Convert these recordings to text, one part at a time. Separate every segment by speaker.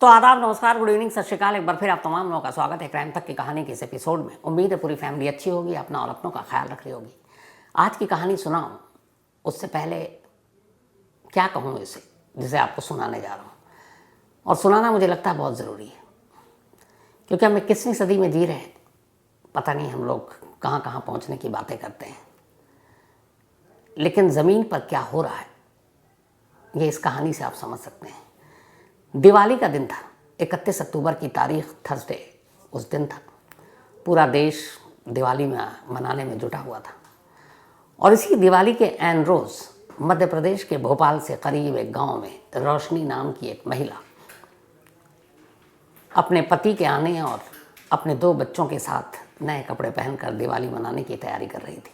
Speaker 1: तो आदाब, नमस्कार, गुड इवनिंग, सत श्रीकाल। एक बार फिर आप तमाम लोगों का स्वागत है क्राइम तक की कहानी के इस एपिसोड में। उम्मीद है पूरी फैमिली अच्छी होगी, अपना और अपनों का ख्याल रख रही होगी। आज की कहानी सुनाऊं उससे पहले क्या कहूँ इसे, जिसे आपको सुनाने जा रहा हूँ। और सुनाना मुझे लगता है बहुत ज़रूरी है, क्योंकि हम 21वीं सदी में जी रहे हैं। पता नहीं हम लोग कहाँ कहाँ पहुँचने की बातें करते हैं, लेकिन ज़मीन पर क्या हो रहा है ये इस कहानी से आप समझ सकते हैं। दिवाली का दिन था, 31 अक्टूबर की तारीख, थर्सडे उस दिन था। पूरा देश दिवाली में मनाने में जुटा हुआ था। और इसी दिवाली के ऐन रोज़ मध्य प्रदेश के भोपाल से करीब एक गांव में रोशनी नाम की एक महिला अपने पति के आने और अपने 2 बच्चों के साथ नए कपड़े पहनकर दिवाली मनाने की तैयारी कर रही थी।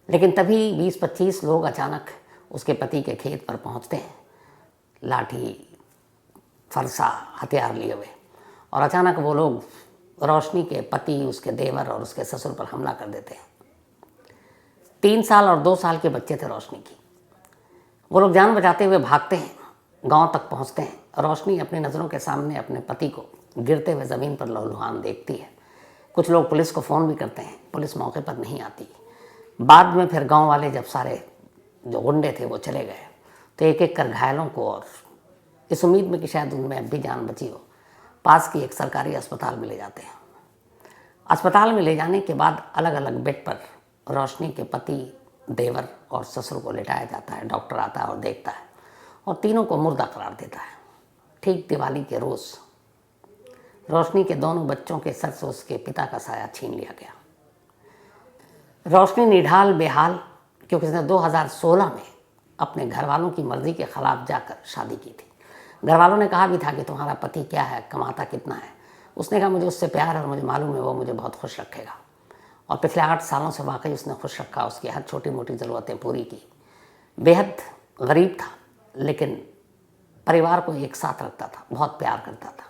Speaker 1: लेकिन तभी 20-25 लोग अचानक उसके पति के खेत पर पहुंचते हैं, लाठी, फरसा, हथियार लिए हुए। और अचानक वो लोग रोशनी के पति, उसके देवर और उसके ससुर पर हमला कर देते हैं। 3 साल और 2 साल के बच्चे थे रोशनी की। वो लोग जान बचाते हुए भागते हैं, गांव तक पहुंचते हैं। रोशनी अपनी नज़रों के सामने अपने पति को गिरते हुए ज़मीन पर लहूलुहान देखती है। कुछ लोग पुलिस को फ़ोन भी करते हैं, पुलिस मौके पर नहीं आती। बाद में फिर गाँव वाले जब सारे जो गुंडे थे वो चले गए, तो एक एक कर घायलों को, और इस उम्मीद में कि शायद उनमें अब भी जान बची हो, पास की एक सरकारी अस्पताल में ले जाते हैं। अस्पताल में ले जाने के बाद अलग अलग बेड पर रोशनी के पति, देवर और ससुर को लेटाया जाता है। डॉक्टर आता है और देखता है और तीनों को मुर्दा करार देता है। ठीक दिवाली के रोज़ रोशनी के दोनों बच्चों के सर से उसके पिता का साया छीन लिया गया। रोशनी निढाल बेहाल, क्योंकि उसने 2016 में अपने घर वालों की मर्जी के खिलाफ जाकर शादी की थी। घर वालों ने कहा भी था कि तुम्हारा पति क्या है, कमाता कितना है। उसने कहा मुझे उससे प्यार है और मुझे मालूम है वो मुझे बहुत खुश रखेगा। और पिछले 8 सालों से वाकई उसने खुश रखा, उसकी हर छोटी मोटी ज़रूरतें पूरी की। बेहद गरीब था, लेकिन परिवार को एक साथ रखता था, बहुत प्यार करता था।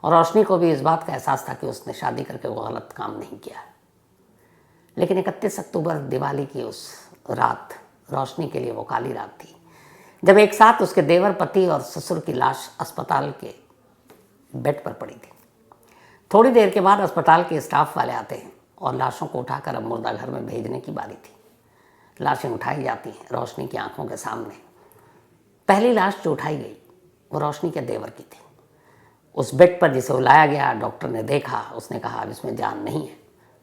Speaker 1: और रोशनी को भी इस बात का एहसास था कि उसने शादी करके वो गलत काम नहीं किया है। लेकिन 31 अक्टूबर दिवाली की उस रात रोशनी के लिए वो काली रात थी, जब एक साथ उसके देवर, पति और ससुर की लाश अस्पताल के बेड पर पड़ी थी। थोड़ी देर के बाद अस्पताल के स्टाफ वाले आते हैं और लाशों को उठाकर अब मुर्दा घर में भेजने की बारी थी। लाशें उठाई जाती हैं रोशनी की आंखों के सामने। पहली लाश जो उठाई गई वो रोशनी के देवर की थी। उस बेड पर जिसे वो लाया गया, डॉक्टर ने देखा, उसने कहा अब इसमें जान नहीं है।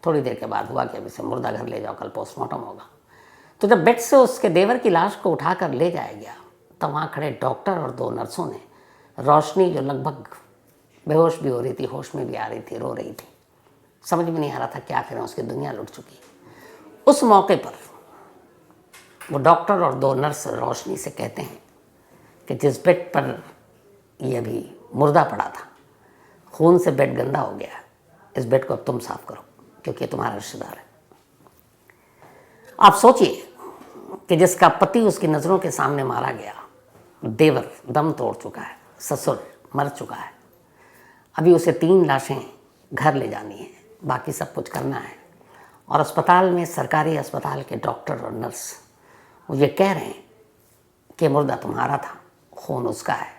Speaker 1: थोड़ी देर के बाद हुआ कि अब इसे मुर्दा घर ले जाओ, कल पोस्टमार्टम होगा। तो जब बेड से उसके देवर की लाश को उठाकर ले जाया गया, तब वहाँ खड़े डॉक्टर और 2 नर्सों ने रोशनी, जो लगभग बेहोश भी हो रही थी, होश में भी आ रही थी, रो रही थी, समझ में नहीं आ रहा था क्या करें, उसकी दुनिया लुट चुकी। उस मौके पर वो डॉक्टर और 2 नर्स रोशनी से कहते हैं कि जिस बेड पर ये अभी मुर्दा पड़ा था, खून से बेड गंदा हो गया, इस बेड को अब तुम साफ करो, क्योंकि ये तुम्हारा रिश्तेदार है। आप सोचिए कि जिसका पति उसकी नज़रों के सामने मारा गया, देवर दम तोड़ चुका है, ससुर मर चुका है, अभी उसे 3 लाशें घर ले जानी है, बाकी सब कुछ करना है। और अस्पताल में, सरकारी अस्पताल के डॉक्टर और नर्स वो ये कह रहे हैं कि मुर्दा तुम्हारा था, खून उसका है,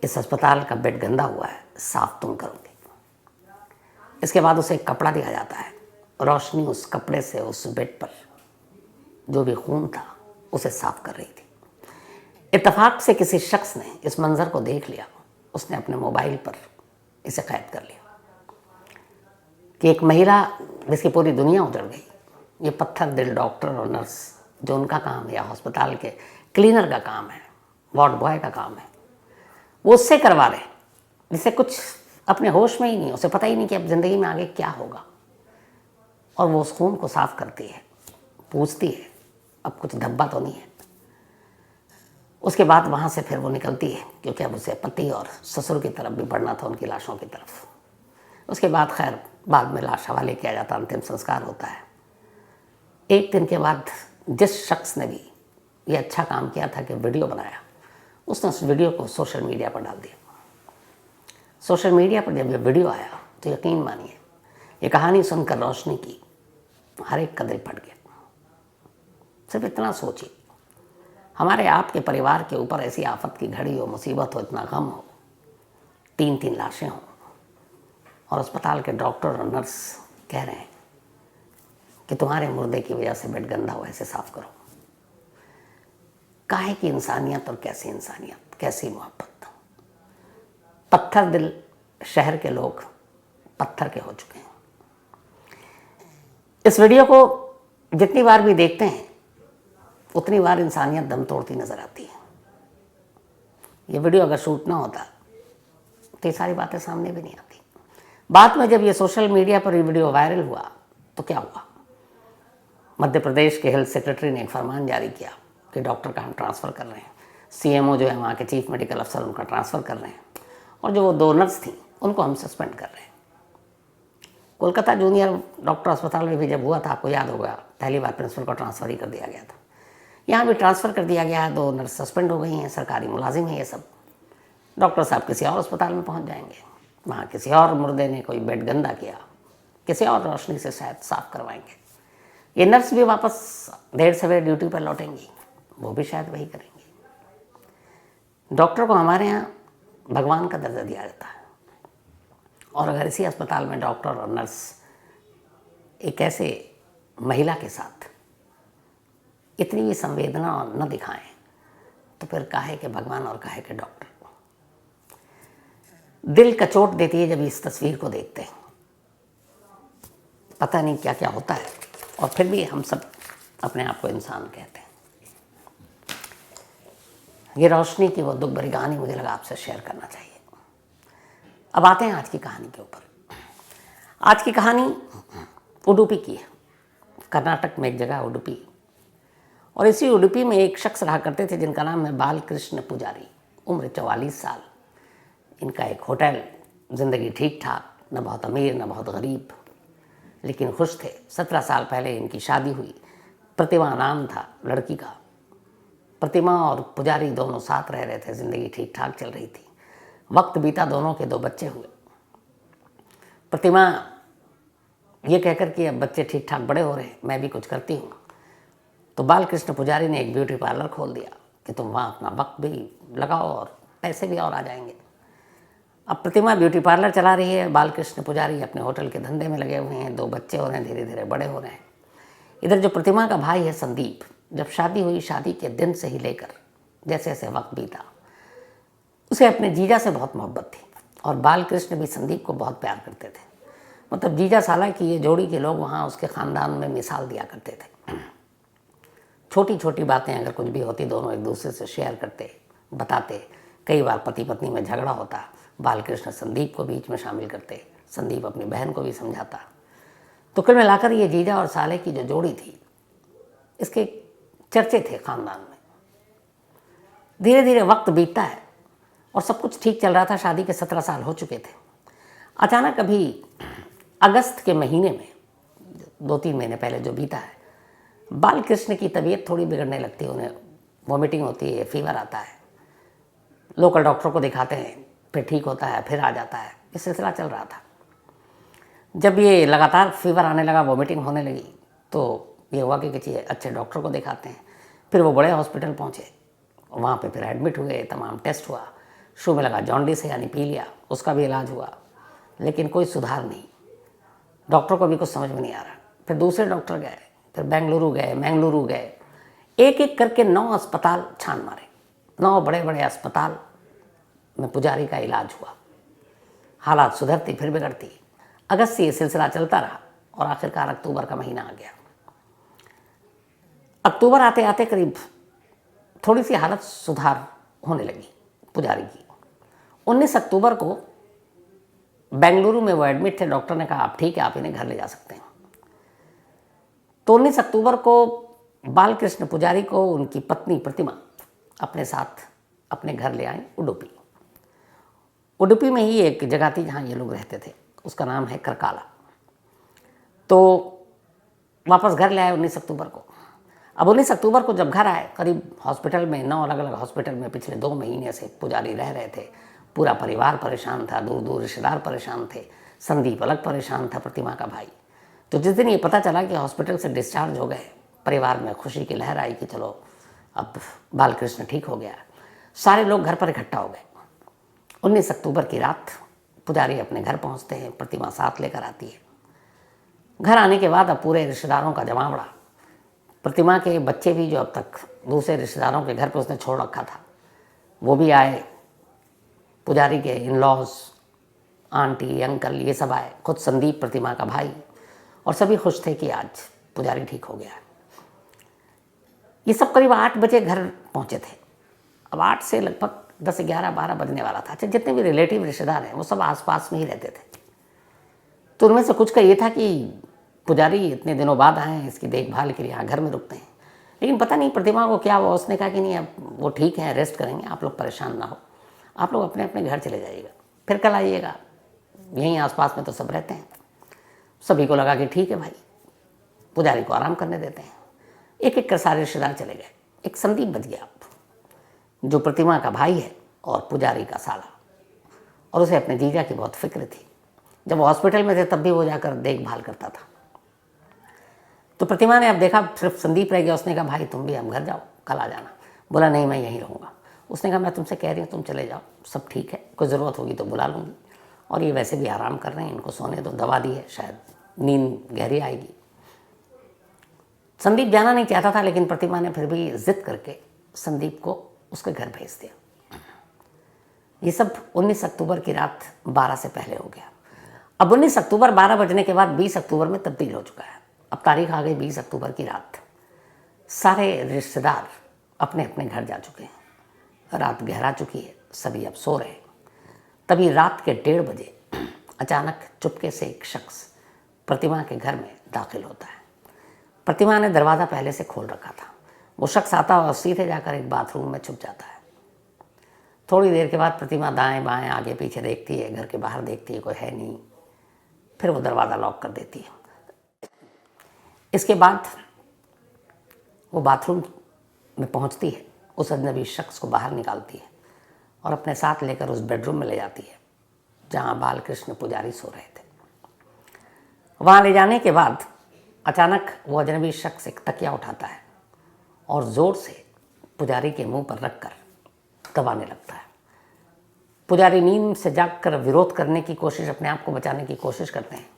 Speaker 1: इस अस्पताल का बेड गंदा हुआ है, साफ तुम करोगे। इसके बाद उसे एक कपड़ा दिया जाता है। रोशनी उस कपड़े से उस बेड पर जो भी खून था उसे साफ कर रही थी। इत्तेफाक से किसी शख्स ने इस मंजर को देख लिया। उसने अपने मोबाइल पर इसे कैद कर लिया कि एक महिला जिसकी पूरी दुनिया उजड़ गई, ये पत्थर दिल डॉक्टर और नर्स, जो उनका काम है, या हॉस्पिटल के क्लीनर का काम है, वार्ड बॉय का काम है, वो उससे करवा रहे, जिसे कुछ अपने होश में ही नहीं, उसे पता ही नहीं कि अब ज़िंदगी में आगे क्या होगा। और वो उस खून को साफ करती है, पूछती है अब कुछ धब्बा तो नहीं है। उसके बाद वहाँ से फिर वो निकलती है, क्योंकि अब उसे पति और ससुर की तरफ भी बढ़ना था, उनकी लाशों की तरफ। उसके बाद खैर बाद में लाश हवाले किया जाता, अंतिम संस्कार होता है। एक दिन के बाद जिस शख्स ने भी ये अच्छा काम किया था कि वीडियो बनाया, उसने उस वीडियो को सोशल मीडिया पर डाल दिया। सोशल मीडिया पर जब ये वीडियो आया तो यकीन मानिए, ये कहानी सुनकर रोशनी की हर एक का दिल फट गया। सिर्फ इतना सोचिए, हमारे आपके परिवार के ऊपर ऐसी आफत की घड़ी हो, मुसीबत हो, इतना गम हो, 3 लाशें हों और अस्पताल के डॉक्टर और नर्स कह रहे हैं कि तुम्हारे मुर्दे की वजह से बेड गंदा हुआ, ऐसे साफ करो। काहे की इंसानियत और कैसी इंसानियत, कैसी मोहब्बत। पत्थर दिल शहर के लोग पत्थर के हो चुके हैं। इस वीडियो को जितनी बार भी देखते हैं उतनी बार इंसानियत दम तोड़ती नजर आती है। ये वीडियो अगर शूट ना होता तो ये सारी बातें सामने भी नहीं आती। बाद में जब ये सोशल मीडिया पर ये वीडियो वायरल हुआ तो क्या हुआ, मध्य प्रदेश के हेल्थ सेक्रेटरी ने एक फरमान जारी किया कि डॉक्टर का हम ट्रांसफ़र कर रहे हैं। सीएमओ जो है वहाँ के चीफ मेडिकल अफसर, उनका ट्रांसफ़र कर रहे हैं, और जो वो 2 नर्स थी उनको हम सस्पेंड कर रहे हैं। कोलकाता जूनियर डॉक्टर अस्पताल में भी जब हुआ था, आपको याद होगा, पहली बार प्रिंसिपल को ट्रांसफ़र ही कर दिया गया था। यहाँ भी ट्रांसफ़र कर दिया गया है, 2 नर्स सस्पेंड हो गई हैं, सरकारी मुलाजिम है ये सब। डॉक्टर साहब किसी और अस्पताल में पहुँच जाएंगे, वहाँ किसी और मुर्दे ने कोई बेड गंदा किया, किसी और रोशनी से शायद साफ़ करवाएंगे। ये नर्स भी वापस देर सवेर ड्यूटी पर लौटेंगी, वो भी शायद वही करेंगी। डॉक्टर को हमारे यहाँ भगवान का दर्जा दिया जाता है, और अगर इसी अस्पताल में डॉक्टर और नर्स एक ऐसे महिला के साथ इतनी भी संवेदना न दिखाएं तो फिर काहे के भगवान और काहे के डॉक्टर। दिल कचोट देती है जब इस तस्वीर को देखते हैं। पता नहीं क्या क्या होता है, और फिर भी हम सब अपने आप को इंसान कहते हैं। ये रोशनी की वो दुख भरी कहानी मुझे लगा आपसे शेयर करना चाहिए। अब आते हैं आज की कहानी के ऊपर। आज की कहानी उडुपी की है। कर्नाटक में एक जगह उडुपी, और इसी उडुपी में एक शख्स रहा करते थे जिनका नाम है बालकृष्ण पुजारी। उम्र 44 साल। इनका एक होटल, ज़िंदगी ठीक ठाक, न बहुत अमीर न बहुत गरीब, लेकिन खुश थे। 17 साल पहले इनकी शादी हुई। प्रतिमा नाम था लड़की का। प्रतिमा और पुजारी दोनों साथ रह रहे थे, ज़िंदगी ठीक ठाक चल रही थी। वक्त बीता, दोनों के 2 बच्चे हुए। प्रतिमा ये कहकर कि अब बच्चे ठीक ठाक बड़े हो रहे हैं, मैं भी कुछ करती हूँ, तो बालकृष्ण पुजारी ने एक ब्यूटी पार्लर खोल दिया कि तुम वहाँ अपना वक्त भी लगाओ और पैसे भी और आ जाएंगे। अब प्रतिमा ब्यूटी पार्लर चला रही है, बालकृष्ण पुजारी अपने होटल के धंधे में लगे हुए हैं। 2 बच्चे हो रहे हैं, धीरे धीरे बड़े हो रहे हैं। इधर जो प्रतिमा का भाई है संदीप, जब शादी हुई, शादी के दिन से ही लेकर जैसे जैसे वक्त बीता, उसे अपने जीजा से बहुत मोहब्बत थी, और बालकृष्ण भी संदीप को बहुत प्यार करते थे। मतलब जीजा साला की ये जोड़ी के लोग वहाँ उसके ख़ानदान में मिसाल दिया करते थे। छोटी छोटी बातें अगर कुछ भी होती, दोनों एक दूसरे से शेयर करते, बताते। कई बार पति पत्नी में झगड़ा होता, बालकृष्ण संदीप को बीच में शामिल करते, संदीप अपनी बहन को भी समझाता। तो कुल मिलाकर ये जीजा और साले की जो जोड़ी थी, इसके चर्चे थे ख़ानदान में। धीरे धीरे वक्त बीतता है और सब कुछ ठीक चल रहा था। शादी के 17 साल हो चुके थे। अचानक अभी अगस्त के महीने में, 2-3 महीने पहले जो बीता है, बालकृष्ण की तबीयत थोड़ी बिगड़ने लगती है। उन्हें वॉमिटिंग होती है, फीवर आता है। लोकल डॉक्टर को दिखाते हैं, फिर ठीक होता है, फिर आ जाता है। ये सिलसिला चल रहा था। जब ये लगातार फीवर आने लगा, वॉमिटिंग होने लगी, तो ये हुआ कि किसी अच्छे डॉक्टर को दिखाते हैं। फिर वो बड़े हॉस्पिटल पहुँचे, वहाँ पे फिर एडमिट हुए, तमाम टेस्ट हुआ। शुरू में लगा जॉन्डिस है यानी पीलिया, उसका भी इलाज हुआ, लेकिन कोई सुधार नहीं। डॉक्टर को भी कुछ समझ में नहीं आ रहा। फिर दूसरे डॉक्टर गए, फिर बेंगलुरु गए। एक एक करके 9 अस्पताल छान मारे। 9 बड़े बड़े अस्पताल में पुजारी का इलाज हुआ। हालात सुधरती फिर बिगड़ती। अगस्त से ये सिलसिला चलता रहा, और आखिरकार अक्टूबर का महीना आ गया। अक्टूबर आते आते करीब थोड़ी सी हालत सुधार होने लगी पुजारी की। 19 अक्टूबर को बेंगलुरु में वो एडमिट थे। डॉक्टर ने कहा आप ठीक है, आप इन्हें घर ले जा सकते हैं। तो 19 अक्टूबर को बालकृष्ण पुजारी को उनकी पत्नी प्रतिमा अपने साथ अपने घर ले आए उडुपी। उडुपी में ही एक जगह थी जहाँ ये लोग रहते थे, उसका नाम है करकाला। तो वापस घर ले आए 19 अक्टूबर को। अब 19 अक्टूबर को जब घर आए, करीब हॉस्पिटल में 9 अलग अलग हॉस्पिटल में पिछले 2 महीने से पुजारी रह रहे थे। पूरा परिवार परेशान था, दूर दूर रिश्तेदार परेशान थे। संदीप अलग परेशान था, प्रतिमा का भाई। तो जिस दिन ये पता चला कि हॉस्पिटल से डिस्चार्ज हो गए, परिवार में खुशी की लहर आई कि चलो अब बालकृष्ण ठीक हो गया। सारे लोग घर पर इकट्ठा हो गए। 19 अक्टूबर की रात पुजारी अपने घर पहुंचते हैं, प्रतिमा साथ लेकर आती है। घर आने के बाद अब पूरे रिश्तेदारों का जमावड़ा, प्रतिमा के बच्चे भी जो अब तक दूसरे रिश्तेदारों के घर पर उसने छोड़ रखा था वो भी आए, पुजारी के इन लॉज, आंटी, अंकल, ये सब आए, खुद संदीप प्रतिमा का भाई, और सभी खुश थे कि आज पुजारी ठीक हो गया है। ये सब करीब 8 बजे घर पहुंचे थे। अब 8 से लगभग 10, 11, 12 बजने वाला था। अच्छा, जितने भी रिलेटिव रिश्तेदार हैं वो सब आसपास में ही रहते थे, तो उनमें से कुछ का ये था कि पुजारी इतने दिनों बाद आए हैं, इसकी देखभाल के लिए यहाँ घर में रुकते हैं। लेकिन पता नहीं प्रतिमा को क्या हुआ, उसने कहा कि नहीं, अब वो ठीक है, रेस्ट करेंगे, आप लोग परेशान ना हो, आप लोग अपने अपने घर चले जाइएगा, फिर कल आइएगा, यहीं आसपास में तो सब रहते हैं। सभी को लगा कि ठीक है भाई, पुजारी को आराम करने देते हैं। एक एक कर सारे रिश्तेदार चले गए। एक संदीप बच गया, जो प्रतिमा का भाई है और पुजारी का साला, और उसे अपने जीजा की बहुत फिक्र थी। जब वो हॉस्पिटल में थे तब भी वो जाकर देखभाल करता था। तो प्रतिमा ने अब देखा सिर्फ संदीप रह गया। उसने कहा भाई तुम भी अब घर जाओ, कल आ जाना। बोला नहीं, मैं यहीं रहूँगा। उसने कहा मैं तुमसे कह रही हूँ तुम चले जाओ, सब ठीक है, कोई ज़रूरत होगी तो बुला लूँगी, और ये वैसे भी आराम कर रहे हैं, इनको सोने दो, दवा दी है, शायद नींद गहरी आएगी। संदीप जाना नहीं चाहता था, लेकिन प्रतिमा ने फिर भी जिद करके संदीप को उसके घर भेज दिया। ये सब 19 अक्टूबर की रात 12 से पहले हो गया। अब 19 अक्टूबर 12 बजने के बाद 20 अक्टूबर में तब्दील हो चुका है। अब तारीख आ गई 20 अक्टूबर की रात। सारे रिश्तेदार अपने अपने घर जा चुके हैं, रात गहरा चुकी है, सभी अब सो रहे हैं। तभी रात के 1:30 बजे अचानक चुपके से एक शख्स प्रतिमा के घर में दाखिल होता है। प्रतिमा ने दरवाज़ा पहले से खोल रखा था। वो शख्स आता और सीधे जाकर एक बाथरूम में छुप जाता है। थोड़ी देर के बाद प्रतिमा दाएं बाएं आगे पीछे देखती है, घर के बाहर देखती है, कोई है नहीं। फिर वो दरवाज़ा लॉक कर देती है। इसके बाद वो बाथरूम में पहुंचती है, उस अजनबी शख्स को बाहर निकालती है और अपने साथ लेकर उस बेडरूम में ले जाती है जहां बालकृष्ण पुजारी सो रहे थे। वहां ले जाने के बाद अचानक वो अजनबी शख्स एक तकिया उठाता है और ज़ोर से पुजारी के मुंह पर रखकर दबाने लगता है। पुजारी नींद से जागकर विरोध करने की कोशिश, अपने आप को बचाने की कोशिश करते हैं।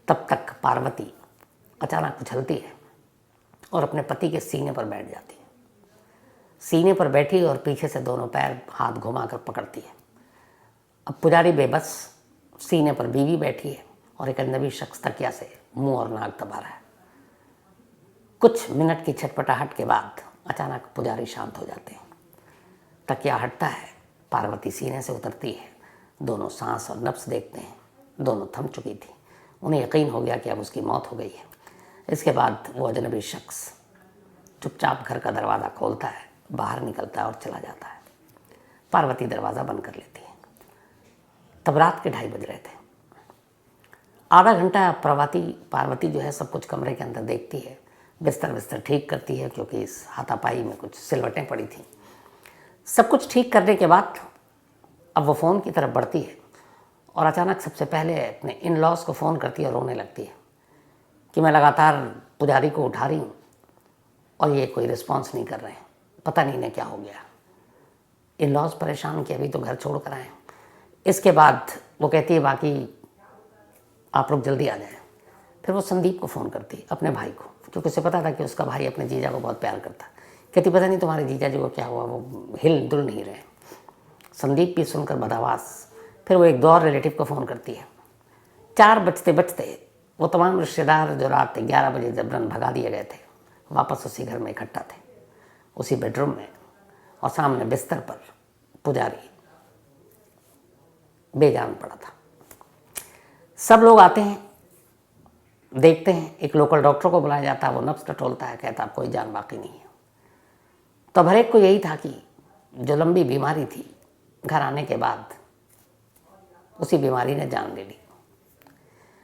Speaker 1: तब तक पार्वती अचानक उछलती है और अपने पति के सीने पर बैठ जाती है। सीने पर बैठी और पीछे से दोनों पैर हाथ घुमाकर पकड़ती है। अब पुजारी बेबस, सीने पर बीवी बैठी है और एक अजनबी शख्स तकिया से मुंह और नाक दबा रहा है। कुछ मिनट की छटपटाहट के बाद अचानक पुजारी शांत हो जाते हैं। तकिया हटता है, पार्वती सीने से उतरती है, दोनों सांस और नब्ज देखते हैं। दोनों थम चुकी थी। उन्हें यकीन हो गया कि अब उसकी मौत हो गई है। इसके बाद वो अजनबी शख्स चुपचाप घर का दरवाज़ा खोलता है, बाहर निकलता है और चला जाता है। पार्वती दरवाज़ा बंद कर लेती है। तब रात के 2:30 बज रहे थे। आधा घंटा पार्वती जो है सब कुछ कमरे के अंदर देखती है, बिस्तर ठीक करती है, क्योंकि इस हाथापाई में कुछ सिलवटें पड़ी थी। सब कुछ ठीक करने के बाद अब वो फ़ोन की तरफ बढ़ती है और अचानक सबसे पहले अपने इन लॉज को फ़ोन करती है और रोने लगती है कि मैं लगातार पुजारी को उठा रही हूँ और ये कोई रिस्पॉन्स नहीं कर रहे हैं, पता नहीं इन्हें क्या हो गया। इन लॉज परेशान कि अभी तो घर छोड़ कर आए। इसके बाद वो कहती है बाकी आप लोग जल्दी आ जाएं। फिर वो संदीप को फ़ोन करती है, अपने भाई को, क्योंकि उसे पता था कि उसका भाई अपने जीजा को बहुत प्यार करता। कहती पता नहीं तुम्हारे जीजा जी को क्या हुआ, वो हिल डुल नहीं रहे। संदीप भी सुनकर बदहवास। फिर वो एक दो और रिलेटिव को फ़ोन करती है। 4 बजते बजते वो तमाम रिश्तेदार जो रात 11 बजे जबरन भगा दिए गए थे वापस उसी घर में इकट्ठा थे, उसी बेडरूम में, और सामने बिस्तर पर पुजारी बेजान पड़ा था। सब लोग आते हैं, देखते हैं। एक लोकल डॉक्टर को बुलाया जाता है, वो नब्ज टटोलता है, कहता है कोई जान बाकी नहीं है। तो हर एक को यही था कि जो लंबी बीमारी थी, घर आने के बाद उसी बीमारी ने जान ले ली।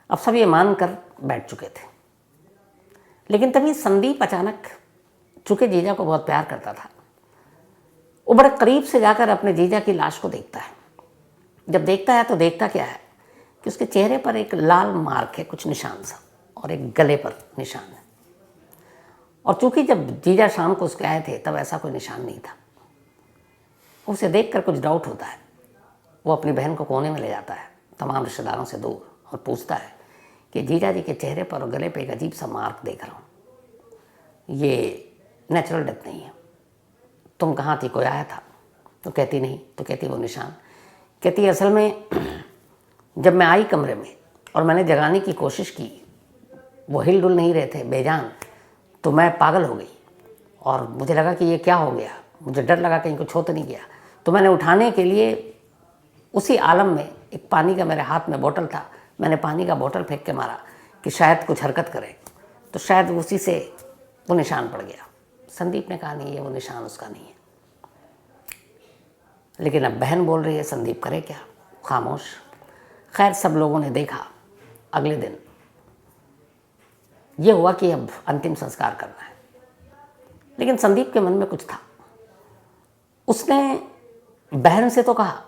Speaker 1: अब सब ये मान कर बैठ चुके थे। लेकिन तभी संदीप अचानक, चूंकि जीजा को बहुत प्यार करता था, वो बड़े करीब से जाकर अपने जीजा की लाश को देखता है। जब देखता है तो देखता क्या है कि उसके चेहरे पर एक लाल मार्क है, कुछ निशान सा, और एक गले पर निशान है। और चूंकि जब जीजा शाम को उसके आए थे तब ऐसा कोई निशान नहीं था। उसे देखकर कुछ डाउट होता है। वो अपनी बहन को कोने में ले जाता है तमाम रिश्तेदारों से दूर और पूछता है कि जीजा जी के चेहरे पर और गले पे एक अजीब सा मार्क देख रहा हूँ, ये नेचुरल डेथ नहीं है, तुम कहाँ थी, कोई आया था? तो कहती नहीं। तो कहती वो निशान। कहती असल में जब मैं आई कमरे में और मैंने जगाने की कोशिश की, वो हिल डुल नहीं रहे थे बेजान, तो मैं पागल हो गई और मुझे लगा कि ये क्या हो गया, मुझे डर लगा कहीं कुछ हो तो नहीं गया। तो मैंने उठाने के लिए उसी आलम में एक पानी का मेरे हाथ में बोतल था, मैंने पानी का बोतल फेंक के मारा कि शायद कुछ हरकत करे, तो शायद उसी से वो निशान पड़ गया। संदीप ने कहा नहीं, ये वो निशान उसका नहीं है। लेकिन अब बहन बोल रही है, संदीप करे क्या, खामोश। खैर सब लोगों ने देखा। अगले दिन ये हुआ कि अब अंतिम संस्कार करना है, लेकिन संदीप के मन में कुछ था। उसने बहन से तो कहा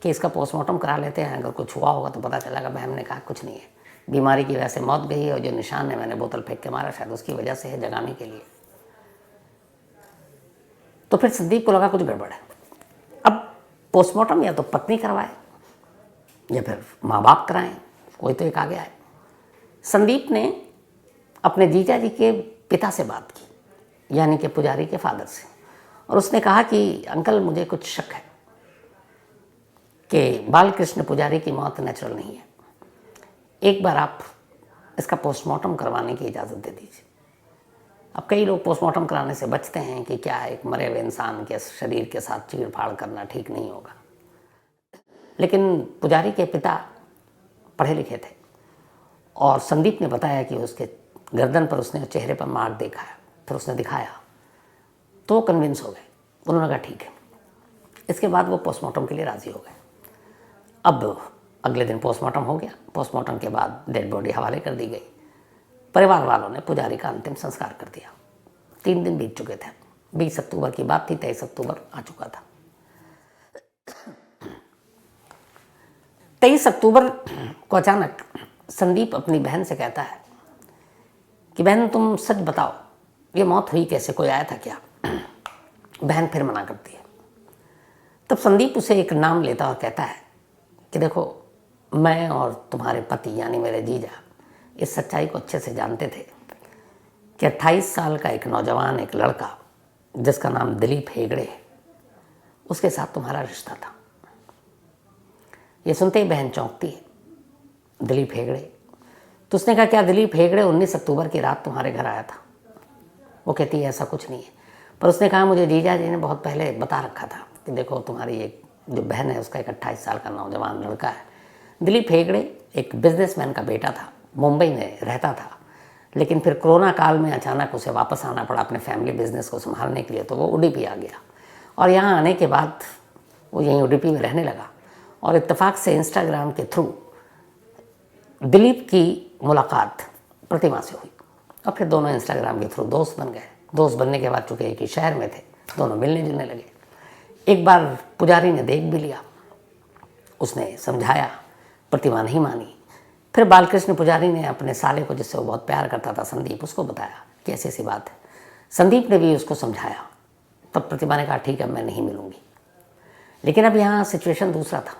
Speaker 1: कि इसका पोस्टमार्टम करा लेते हैं, अगर कुछ हुआ होगा तो पता चलेगा। बहन ने कहा कुछ नहीं है, बीमारी की वजह से मौत गई है और जो निशान है मैंने बोतल फेंक के मारा, शायद उसकी वजह से है, जगाने के लिए। तो फिर संदीप को लगा कुछ गड़बड़ है। अब पोस्टमार्टम या तो पत्नी करवाए या फिर माँ बाप कराएं, कोई तो एक आगे आए। संदीप ने अपने जीजा जी के पिता से बात की, यानी कि पुजारी के फादर से, और उसने कहा कि अंकल मुझे कुछ शक है कि बालकृष्ण पुजारी की मौत नेचुरल नहीं है, एक बार आप इसका पोस्टमार्टम करवाने की इजाज़त दे दीजिए। अब कई लोग पोस्टमार्टम कराने से बचते हैं कि क्या एक मरे हुए इंसान के शरीर के साथ चीड़-फाड़ करना ठीक नहीं होगा, लेकिन पुजारी के पिता पढ़े लिखे थे और संदीप ने बताया कि उसके गर्दन पर उसने चेहरे पर मार्क देखा है। फिर उसने दिखाया तो वो कन्विंस हो गए, उन्होंने कहा ठीक है। इसके बाद वो पोस्टमार्टम के लिए राज़ी हो गए। अब अगले दिन पोस्टमार्टम हो गया। पोस्टमार्टम के बाद डेड बॉडी हवाले कर दी गई। परिवार वालों ने पुजारी का अंतिम संस्कार कर दिया। 3 दिन बीत चुके थे। 20 अक्टूबर की बात थी, 23 अक्टूबर आ चुका था। 23 अक्टूबर को अचानक संदीप अपनी बहन से कहता है कि बहन तुम सच बताओ, ये मौत हुई कैसे, कोई आया था क्या? बहन फिर मना करती है। तब संदीप उसे एक नाम लेता और कहता है कि देखो, मैं और तुम्हारे पति यानी मेरे जीजा इस सच्चाई को अच्छे से जानते थे कि 28 साल का एक नौजवान, एक लड़का जिसका नाम दिलीप हेगड़े है, उसके साथ तुम्हारा रिश्ता था। ये सुनते ही बहन चौंकती है, दिलीप हेगड़े? तो उसने कहा क्या दिलीप हेगड़े 19 अक्टूबर की रात तुम्हारे घर आया था? वो कहती है ऐसा कुछ नहीं है, पर उसने कहा मुझे जीजा जी ने बहुत पहले बता रखा था कि देखो तुम्हारी एक जो बहन है उसका एक 28 साल का नौजवान लड़का है। दिलीप हेगड़े एक बिजनेसमैन का बेटा था, मुंबई में रहता था, लेकिन फिर कोरोना काल में अचानक उसे वापस आना पड़ा अपने फैमिली बिजनेस को संभालने के लिए, तो वो उडुपी आ गया और यहाँ आने के बाद वो यहीं उडुपी में रहने लगा। और इत्तेफाक से इंस्टाग्राम के थ्रू दिलीप की मुलाकात प्रतिमा से हुई और फिर दोनों इंस्टाग्राम के थ्रू दोस्त बन गए। दोस्त बनने के बाद चूँकि एक ही शहर में थे, दोनों मिलने जुलने लगे। एक बार पुजारी ने देख भी लिया, उसने समझाया, प्रतिमा नहीं मानी। फिर बालकृष्ण पुजारी ने अपने साले को, जिससे वो बहुत प्यार करता था, संदीप, उसको बताया कि ऐसी ऐसी बात है। संदीप ने भी उसको समझाया। तब प्रतिमा ने कहा ठीक है मैं नहीं मिलूँगी। लेकिन अब यहाँ सिचुएशन दूसरा था।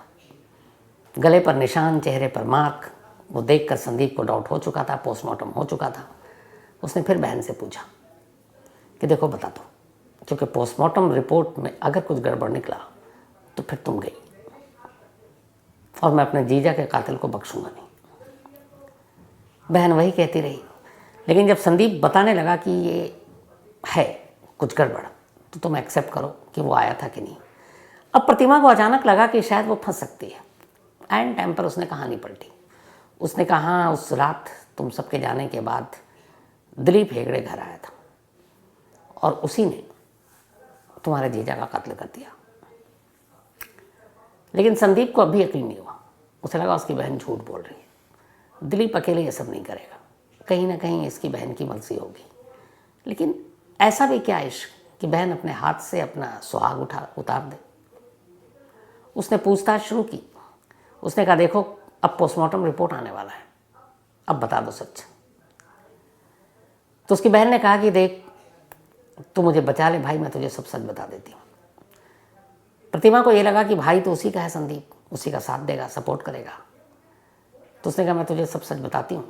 Speaker 1: गले पर निशान, चेहरे पर मार्क, वो देखकर संदीप को डाउट हो चुका था, पोस्टमार्टम हो चुका था। उसने फिर बहन से पूछा कि देखो बता दो, क्योंकि पोस्टमार्टम रिपोर्ट में अगर कुछ गड़बड़ निकला तो फिर तुम गई और मैं अपने जीजा के कातिल को बख्शूंगा नहीं। बहन वही कहती रही, लेकिन जब संदीप बताने लगा कि ये है कुछ गड़बड़, तो तुम एक्सेप्ट करो कि वो आया था कि नहीं। अब प्रतिमा को अचानक लगा कि शायद वो फंस सकती है। एंड टाइम पर उसने कहानी पलटी। उसने कहा हाँ, उस रात तुम सबके जाने के बाद दिलीप हेगड़े घर आया था और उसी ने तुम्हारे जीजा का कत्ल कर दिया। लेकिन संदीप को अभी यकीन नहीं हुआ। उसे लगा उसकी बहन झूठ बोल रही है, दिलीप अकेले ये सब नहीं करेगा, कहीं ना कहीं इसकी बहन की मर्जी होगी। लेकिन ऐसा भी क्या इश्क कि बहन अपने हाथ से अपना सुहाग उतार दे। उसने पूछताछ शुरू की। उसने कहा देखो अब पोस्टमार्टम रिपोर्ट आने वाला है, अब बता दो सच। तो उसकी बहन ने कहा कि देख तू मुझे बचा ले भाई, मैं तुझे सब सच बता देती हूँ। प्रतिमा को ये लगा कि भाई तो उसी का है संदीप, उसी का साथ देगा, सपोर्ट करेगा। तो उसने कहा मैं तुझे सब सच बताती हूँ,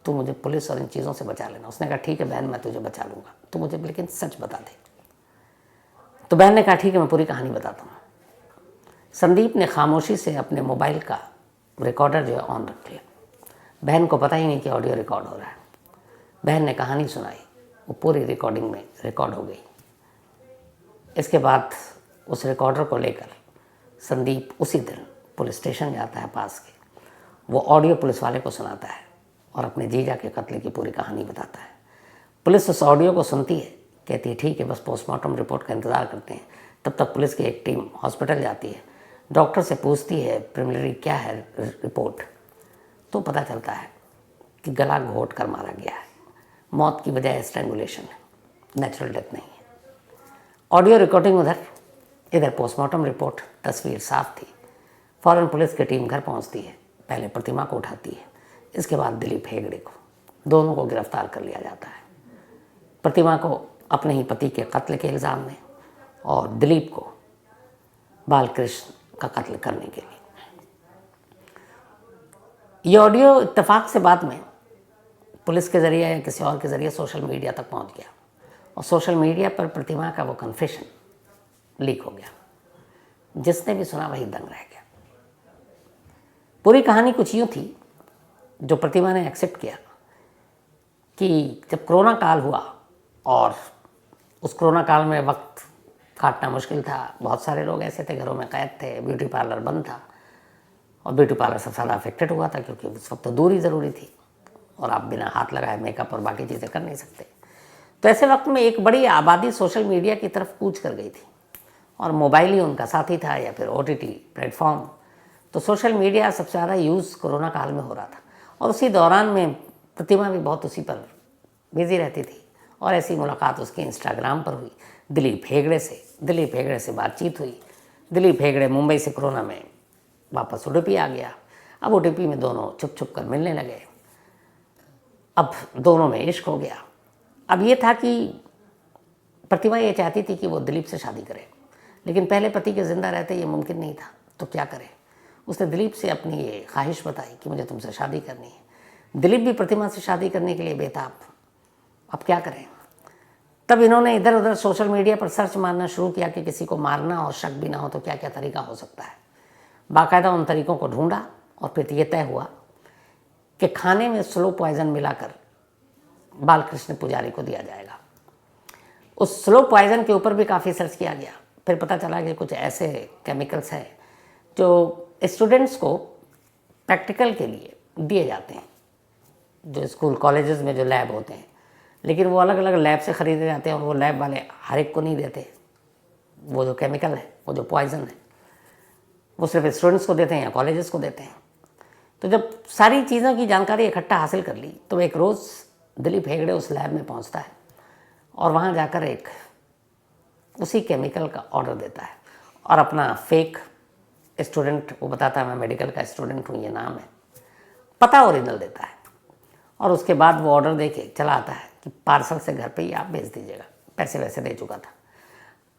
Speaker 1: तू मुझे पुलिस और इन चीज़ों से बचा लेना। उसने कहा ठीक है बहन, मैं तुझे बचा लूँगा, तू मुझे लेकिन सच बता दे। तो बहन ने कहा ठीक है, मैं पूरी कहानी बताता हूँ। संदीप ने खामोशी से अपने मोबाइल का रिकॉर्डर जो है ऑन रख लिया। बहन को पता ही नहीं कि ऑडियो रिकॉर्ड हो रहा है। बहन ने कहानी सुनाई, वो पूरी रिकॉर्डिंग में रिकॉर्ड हो गई। इसके बाद उस रिकॉर्डर को लेकर संदीप उसी दिन पुलिस स्टेशन जाता है पास के। वो ऑडियो पुलिस वाले को सुनाता है और अपने जीजा के कत्ल की पूरी कहानी बताता है। पुलिस उस ऑडियो को सुनती है, कहती है ठीक है बस पोस्टमार्टम रिपोर्ट का इंतज़ार करते हैं। तब तक पुलिस की एक टीम हॉस्पिटल जाती है, डॉक्टर से पूछती है प्रिलिमिनरी क्या है रिपोर्ट। तो पता चलता है कि गला घोट कर मारा गया है, मौत की वजह स्ट्रैंगुलेशन है, नेचुरल डेथ नहीं है। ऑडियो रिकॉर्डिंग उधर, इधर पोस्टमार्टम रिपोर्ट, तस्वीर साफ थी। फौरन पुलिस की टीम घर पहुंचती है, पहले प्रतिमा को उठाती है, इसके बाद दिलीप हेगड़े को। दोनों को गिरफ्तार कर लिया जाता है। प्रतिमा को अपने ही पति के कत्ल के इल्ज़ाम में और दिलीप को बालकृष्ण का कत्ल करने के लिए। ये ऑडियो इत्तेफाक से बाद में पुलिस के ज़रिए या किसी और के ज़रिए सोशल मीडिया तक पहुंच गया और सोशल मीडिया पर प्रतिमा का वो कन्फेशन लीक हो गया। जिसने भी सुना वही दंग रह गया। पूरी कहानी कुछ यूँ थी, जो प्रतिमा ने एक्सेप्ट किया कि जब कोरोना काल हुआ और उस कोरोना काल में वक्त काटना मुश्किल था, बहुत सारे लोग ऐसे थे घरों में कैद थे, ब्यूटी पार्लर बंद था और ब्यूटी पार्लर सबसे ज़्यादा अफेक्टेड हुआ था क्योंकि उस वक्त तो दूरी ज़रूरी थी और आप बिना हाथ लगाए मेकअप और बाकी चीज़ें कर नहीं सकते। तो ऐसे वक्त में एक बड़ी आबादी सोशल मीडिया की तरफ कूच कर गई थी और मोबाइल ही उनका साथी था या फिर OTT प्लेटफॉर्म। तो सोशल मीडिया सबसे ज़्यादा यूज़ कोरोना काल में हो रहा था और उसी दौरान में प्रतिमा भी बहुत उसी पर बिजी रहती थी और ऐसी मुलाकात उसकी इंस्टाग्राम पर हुई दिलीप हेगड़े से। दिलीप हेगड़े से बातचीत हुई। दिलीप हेगड़े मुंबई से कोरोना में वापस उडुपी आ गया। अब उडुपी में दोनों छुप छुप कर मिलने लगे। अब दोनों में इश्क हो गया। अब ये था कि प्रतिमा ये चाहती थी कि वो दिलीप से शादी करे, लेकिन पहले पति के ज़िंदा रहते ये मुमकिन नहीं था, तो क्या करे। उसने दिलीप से अपनी ये ख्वाहिश बताई कि मुझे तुमसे शादी करनी है। दिलीप भी प्रतिमा से शादी करने के लिए बेताब। अब क्या करें। तब इन्होंने इधर उधर सोशल मीडिया पर सर्च मारना शुरू किया कि किसी को मारना और शक भी ना हो तो क्या क्या तरीका हो सकता है। बाकायदा उन तरीकों को ढूंढा और फिर ये तय हुआ कि खाने में स्लो पॉइजन मिलाकर बालकृष्ण पुजारी को दिया जाएगा। उस स्लो पॉइजन के ऊपर भी काफ़ी सर्च किया गया। फिर पता चला कि कुछ ऐसे केमिकल्स हैं जो स्टूडेंट्स को प्रैक्टिकल के लिए दिए जाते हैं, जो स्कूल कॉलेजेस में जो लैब होते हैं, लेकिन वो अलग अलग लैब से ख़रीदे जाते हैं और वो लैब वाले हर एक को नहीं देते। वो जो केमिकल है, वो जो पॉइजन है, वो सिर्फ स्टूडेंट्स को देते हैं या कॉलेजेस को देते हैं। तो जब सारी चीज़ों की जानकारी इकट्ठा हासिल कर ली तो एक रोज़ दिलीप हेगड़े उस लैब में पहुंचता है और वहाँ जाकर एक उसी केमिकल का ऑर्डर देता है और अपना फेक स्टूडेंट, वो बताता है मैं मेडिकल का स्टूडेंट हूँ, ये नाम है, पता ओरिजिनल देता है और उसके बाद वो ऑर्डर दे के चला आता है कि पार्सल से घर पे ही आप भेज दीजिएगा। पैसे वैसे दे चुका था।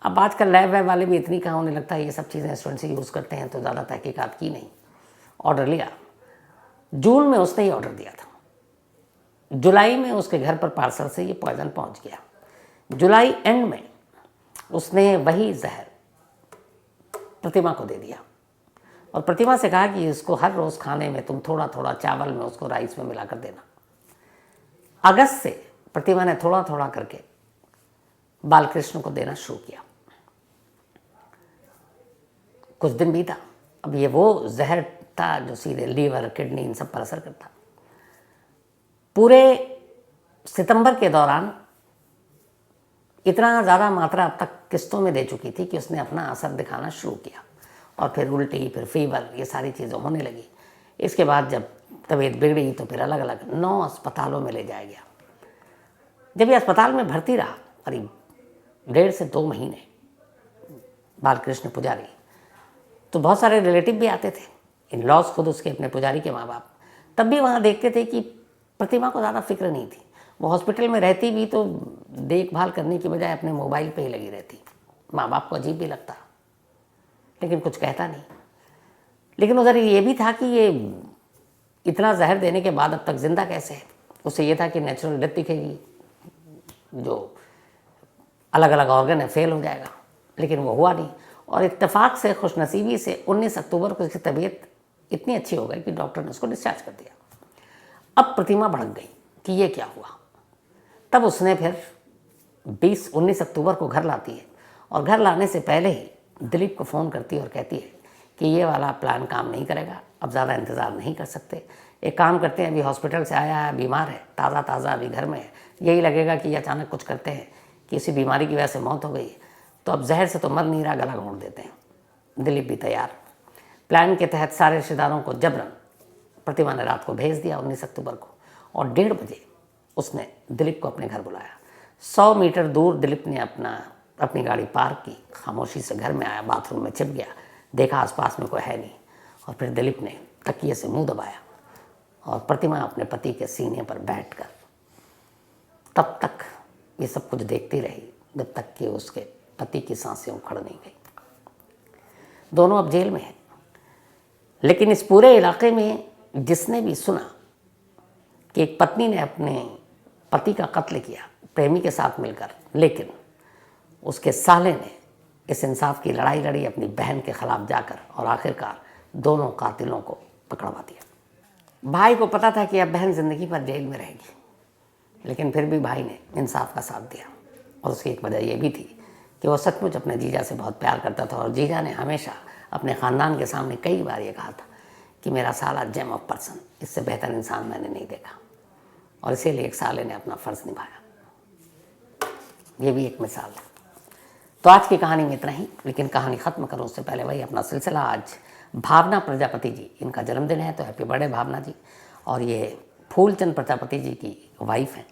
Speaker 1: अब आजकल लैब वैब वाले भी इतनी कहाँ होने लगता है, ये सब चीज़ें स्टूडेंट से यूज़ करते हैं, तो ज़्यादा तहकीकात की नहीं, ऑर्डर लिया। जून में उसने ही ऑर्डर दिया था, जुलाई में उसके घर पर पार्सल से ये पॉइजन पहुंच गया। जुलाई एंड में उसने वही जहर प्रतिमा को दे दिया और प्रतिमा से कहा कि इसको हर रोज़ खाने में तुम थोड़ा थोड़ा चावल में उसको राइस में मिलाकर देना। अगस्त से प्रतिमा ने थोड़ा थोड़ा करके बालकृष्ण को देना शुरू किया। कुछ दिन बीता। अब ये वो जहर था जो सीधे लीवर, किडनी, इन सब पर असर करता। पूरे सितंबर के दौरान इतना ज़्यादा मात्रा अब तक किस्तों में दे चुकी थी कि उसने अपना असर दिखाना शुरू किया और फिर उल्टी, फिर फीवर, ये सारी चीज़ें होने लगी। इसके बाद जब तबीयत बिगड़ी तो फिर अलग अलग 9 अस्पतालों में ले जाया गया। जब ये अस्पताल में भर्ती रहा करीब 1.5 से 2 महीने बालकृष्ण पुजारी, तो बहुत सारे रिलेटिव भी आते थे, इन लॉज खुद उसके अपने पुजारी के माँ बाप, तब भी वहाँ देखते थे कि प्रतिमा को ज़्यादा फिक्र नहीं थी। वो हॉस्पिटल में रहती भी तो देखभाल करने की बजाय अपने मोबाइल पे ही लगी रहती। माँ बाप को अजीब भी लगता, लेकिन कुछ कहता नहीं। लेकिन उधर ये भी था कि ये इतना जहर देने के बाद अब तक जिंदा कैसे है। उसे ये था कि नेचुरल डेथ दिखेगी, जो अलग अलग ऑर्गन है फेल हो जाएगा, लेकिन वो हुआ नहीं। और इत्तेफाक से, खुशनसीबी से 19 अक्टूबर को उसकी तबीयत इतनी अच्छी हो गई कि डॉक्टर ने उसको डिस्चार्ज कर दिया। अब प्रतिमा भड़क गई कि ये क्या हुआ। तब उसने फिर 19 अक्टूबर को घर लाती है, और घर लाने से पहले ही दिलीप को फ़ोन करती है और कहती है कि ये वाला प्लान काम नहीं करेगा, अब ज़्यादा इंतज़ार नहीं कर सकते, एक काम करते हैं, अभी हॉस्पिटल से आया है, बीमार है, ताज़ा ताज़ा अभी घर में है, यही लगेगा कि अचानक कुछ करते हैं कि इसी बीमारी की वजह से मौत हो गई है, तो अब जहर से तो मर नहीं रहा, गला घोंट देते हैं। दिलीप भी तैयार। प्लान के तहत सारे रिश्तेदारों को जबरन प्रतिमा ने रात को भेज दिया 19 अक्टूबर को, और 1:30 बजे उसने दिलीप को अपने घर बुलाया। 100 मीटर दूर दिलीप ने अपनी गाड़ी पार्क की, खामोशी से घर में आया, बाथरूम में छिप गया, देखा आसपास में कोई है नहीं, और फिर दिलीप ने तकिए से मुंह दबाया और प्रतिमा अपने पति के सीने पर बैठकर तब तक ये सब कुछ देखती रही जब तक कि उसके पति की सांसें उखड़ नहीं गई। दोनों अब जेल में हैं, लेकिन इस पूरे इलाके में जिसने भी सुना कि एक पत्नी ने अपने पति का कत्ल किया प्रेमी के साथ मिलकर, लेकिन उसके साले ने इस इंसाफ की लड़ाई लड़ी अपनी बहन के खिलाफ जाकर, और आखिरकार दोनों कातिलों को पकड़वा दिया। भाई को पता था कि अब बहन जिंदगी भर जेल में रहेगी, लेकिन फिर भी भाई ने इंसाफ का साथ दिया, और उसकी एक वजह यह भी थी कि वो सचमुच अपने जीजा से बहुत प्यार करता था, और जीजा ने हमेशा अपने ख़ानदान के सामने कई बार ये कहा था कि मेरा साला जेम ऑफ पर्सन, इससे बेहतर इंसान मैंने नहीं देखा, और इसीलिए एक साले ने अपना फ़र्ज़ निभाया। ये भी एक मिसाल है। तो आज की कहानी में इतना ही, लेकिन कहानी ख़त्म करूँ उससे पहले वही अपना सिलसिला। आज भावना प्रजापति जी, इनका जन्मदिन है, तो हैप्पी बर्थडे भावना जी। और ये फूलचंद प्रजापति जी की वाइफ हैं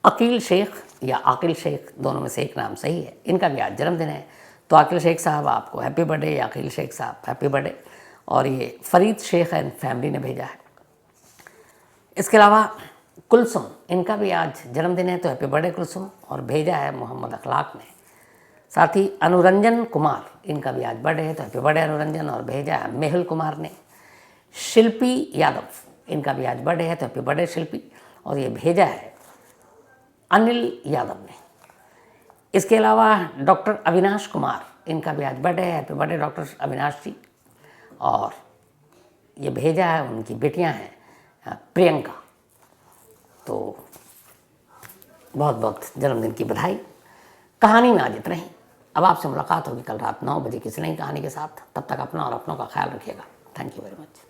Speaker 1: अकील शेख या आकिल शेख, दोनों में से एक नाम सही है, इनका भी आज जन्मदिन है। तो आकिल शेख साहब आपको हैप्पी बर्थडे, या अकील शेख साहब हैप्पी बर्थडे। और ये फरीद शेख एंड फैमिली ने भेजा है। इसके अलावा कुलसुम, इनका भी आज जन्मदिन है, तो हैप्पी बर्थडे कुलसुम, और भेजा है मोहम्मद अखलाक ने। साथ ही अनुरंजन कुमार, इनका भी आज बर्थडे है, तो हैप्पी बर्थडे अनुरंजन, और भेजा है मेहुल कुमार ने। शिल्पी यादव, इनका भी आज बर्थडे है, तो हैप्पी बर्थडे शिल्पी, और ये भेजा है अनिल यादव ने। इसके अलावा डॉक्टर अविनाश कुमार, इनका भी आज बर्थडे है, हैप्पी बर्थडे डॉक्टर अविनाश जी। और ये भेजा है, उनकी बेटियां हैं प्रियंका। तो बहुत बहुत जन्मदिन की बधाई। कहानी में आज इतना ही। अब आपसे मुलाकात होगी कल रात 9 बजे किसी नई कहानी के साथ। तब तक अपना और अपनों का ख्याल रखिएगा। Thank you very much.